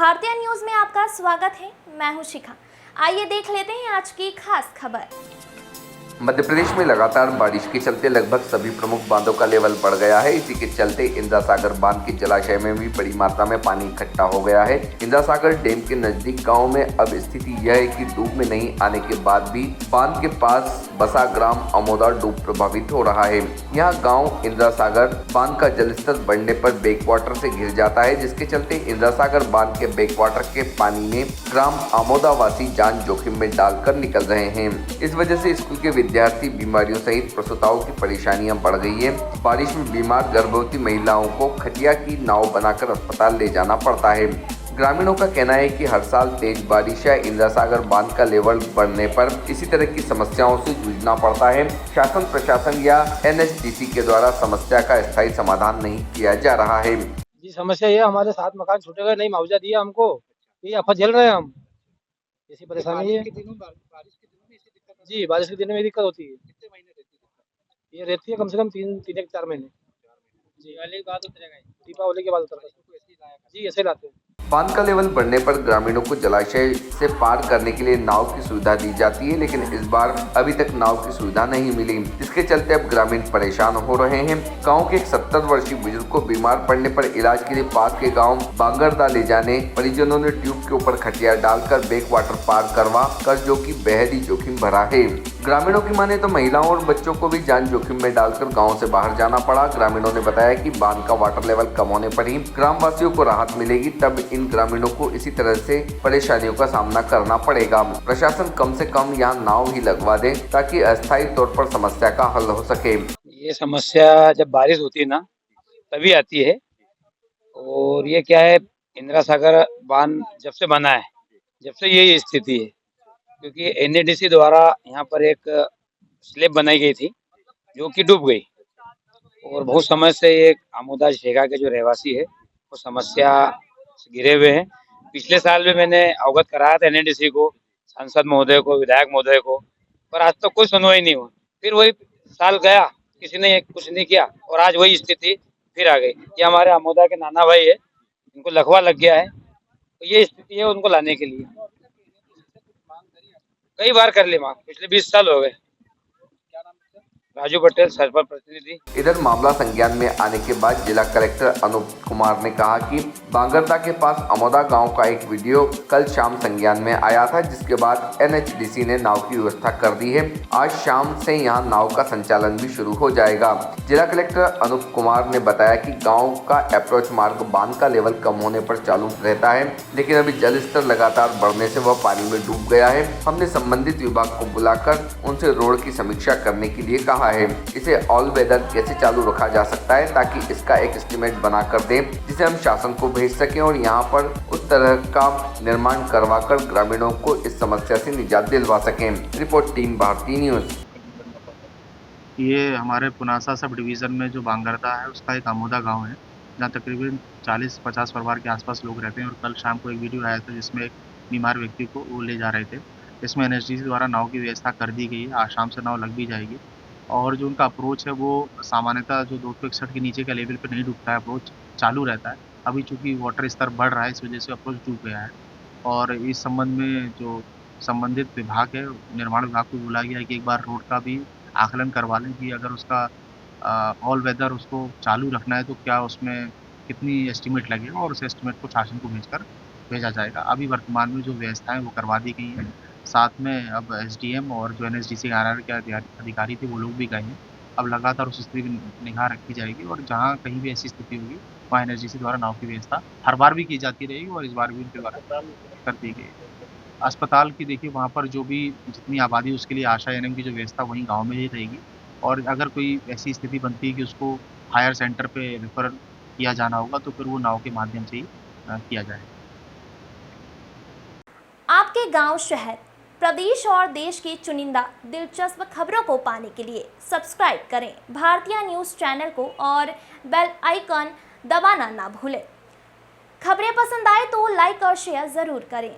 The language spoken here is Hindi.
भारतीय न्यूज में आपका स्वागत है। मैं हूं शिखा। आइए देख लेते हैं आज की खास खबर। मध्य प्रदेश में लगातार बारिश के चलते लगभग सभी प्रमुख बांधों का लेवल बढ़ गया है। इसी के चलते इंदिरा सागर बांध के जलाशय में भी बड़ी मात्रा में पानी इकट्ठा हो गया है। इंदिरा सागर डैम के नजदीक गांव में अब स्थिति यह है कि डूब में नहीं आने के बाद भी बांध के पास बसा ग्राम अमोदा डूब प्रभावित हो रहा है। यहाँ गाँव इंदिरा सागर बांध का जलस्तर बढ़ने पर बैक वाटर से घिर जाता है, जिसके चलते इंदिरा सागर बांध के बैक वाटर के पानी में ग्राम अमोदा वासी जान जोखिम में डालकर निकल रहे हैं। इस वजह से स्कूल के विद्यार्थी बीमारियों सहित प्रसूताओं की परेशानियां बढ़ गई है। बारिश में बीमार गर्भवती महिलाओं को खटिया की नाव बनाकर अस्पताल ले जाना पड़ता है। ग्रामीणों का कहना है कि हर साल तेज बारिश या इंदिरा सागर बांध का लेवल बढ़ने पर इसी तरह की समस्याओं से जूझना पड़ता है। शासन प्रशासन या एनएचडीसी के द्वारा समस्या का स्थायी समाधान नहीं किया जा रहा है। जी समस्या ये हमारे 7 मकान छूटे गए, नहीं मुआवजा दिया हमको, ये आफत झेल रहे हैं हम। ऐसी परेशानी है जी। बारिश के दिनों में दिक्कत होती है। कितने महीने रहती है? ये रहती है कम से कम 3-4 महीने जी। दिवाली के बाद उतरेगा, दीपावली के बाद उतरता है जी। ऐसे लाते हैं। बांध का लेवल बढ़ने पर ग्रामीणों को जलाशय से पार करने के लिए नाव की सुविधा दी जाती है, लेकिन इस बार अभी तक नाव की सुविधा नहीं मिली। इसके चलते अब ग्रामीण परेशान हो रहे हैं। गांव के एक 70 वर्षीय बुजुर्ग को बीमार पड़ने पर इलाज के लिए पास के गांव बांगरदा ले जाने परिजनों ने ट्यूब के ऊपर खटिया डालकर बैक वाटर पार करवा कर, जो कि बेहद ही जोखिम भरा है। ग्रामीणों की माने तो महिलाओं और बच्चों को भी जान जोखिम में डालकर गाँव से बाहर जाना पड़ा। ग्रामीणों ने बताया कि बांध का वाटर लेवल कम होने पर ही ग्रामवासियों को राहत मिलेगी, तब इन ग्रामीणों को इसी तरह से परेशानियों का सामना करना पड़ेगा। प्रशासन कम से कम यहाँ नाव ही लगवा दे ताकि अस्थायी तौर पर समस्या का हल हो सके। ये समस्या जब बारिश होती है ना तभी आती है। और ये क्या है, इंदिरा सागर बांध जब से बना है, जब से यही स्थिति है, क्योंकि एनएचडीसी द्वारा यहाँ पर एक स्लैब बनाई गई थी जो कि डूब गई। और बहुत समय से ये आमोदा शेखा के जो रहवासी है वो समस्या घिरे हुए हैं। पिछले साल भी मैंने अवगत कराया था एनएचडीसी को, सांसद महोदय को, विधायक महोदय को, पर आज तक कोई सुनवाई नहीं हुई। फिर वही साल गया, किसी ने कुछ नहीं किया और आज वही स्थिति फिर आ गई। ये हमारे अमोदा के नाना भाई है, इनको लकवा लग गया है, तो ये स्थिति है उनको लाने के लिए। कई बार कर ली मांग, पिछले 20 साल हो गए। राजू पटेल, सरपंच प्रतिनिधि। इधर मामला संज्ञान में आने के बाद जिला कलेक्टर अनूप कुमार ने कहा कि बांगरदा के पास अमोदा गांव का एक वीडियो कल शाम संज्ञान में आया था, जिसके बाद एनएचडीसी ने नाव की व्यवस्था कर दी है। आज शाम से यहां नाव का संचालन भी शुरू हो जाएगा। जिला कलेक्टर अनूप कुमार ने बताया कि गाँव का अप्रोच मार्ग बांध का लेवल कम होने पर चालू रहता है, लेकिन अभी जल स्तर लगातार बढ़ने से वह पानी में डूब गया है। हमने संबंधित विभाग को बुलाकर उनसे रोड की समीक्षा करने के लिए कहा है। इसे ऑल वेदर कैसे चालू रखा जा सकता है ताकि इसका एक एस्टीमेट बना कर दें, जिसे हम शासन को भेज सकें और यहाँ पर उस तरह का निर्माण करवाकर ग्रामीणों को इस समस्या से निजात दिलवा सकें। रिपोर्ट टीम भारतीय न्यूज। ये हमारे पुनासा सब डिवीज़न में जो बांगरदा है उसका एक अमोदा गांव है, जहाँ तकरीबन 40-50 परिवार के आसपास लोग रहते हैं। और कल शाम को एक वीडियो आया था जिसमें एक बीमार व्यक्ति को वो ले जा रहे थे। इसमें एनएचडीसी द्वारा नाव की व्यवस्था कर दी गई है। आज शाम से नाव लग भी जाएगी। और जो उनका अप्रोच है वो सामान्यतः जो 261 के नीचे का लेवल पे नहीं डूबता है, अप्रोच चालू रहता है। अभी चूँकि वाटर स्तर बढ़ रहा है, इस वजह से अप्रोच डूब गया है। और इस संबंध में जो संबंधित विभाग है, निर्माण विभाग को बोला गया है कि एक बार रोड का भी आकलन करवा लें कि अगर उसका ऑल वेदर उसको चालू रखना है तो क्या उसमें कितनी एस्टीमेट लगेगा, और उस एस्टीमेट को शासन को भेजा जाएगा। अभी वर्तमान में जो व्यवस्थाएँ वो करवा दी गई हैं। साथ में अब एसडीएम और जो एनएचडीसी के अधिकारी थे वो लोग भी गए हैं। अब लगातार उस स्थिति की निगाह रखी जाएगी और जहाँ कहीं भी ऐसी स्थिति होगी वहाँ एनएचडीसी द्वारा नाव की व्यवस्था हर बार भी की जाती रहेगी और इस बार भी उनके द्वारा कर दी गई। अस्पताल की देखिए, वहाँ पर जो भी जितनी आबादी उसके लिए आशा एएनएम की जो व्यवस्था वहीं गाँव में ही रहेगी। और अगर कोई ऐसी स्थिति बनती है कि उसको हायर सेंटर पे रेफर किया जाना होगा तो फिर वो नाव के माध्यम से ही किया जाएगा। आपके गांव, शहर, प्रदेश और देश की चुनिंदा दिलचस्प खबरों को पाने के लिए सब्सक्राइब करें भारतीय न्यूज़ चैनल को और बेल आइकन दबाना ना भूलें। खबरें पसंद आए तो लाइक और शेयर ज़रूर करें।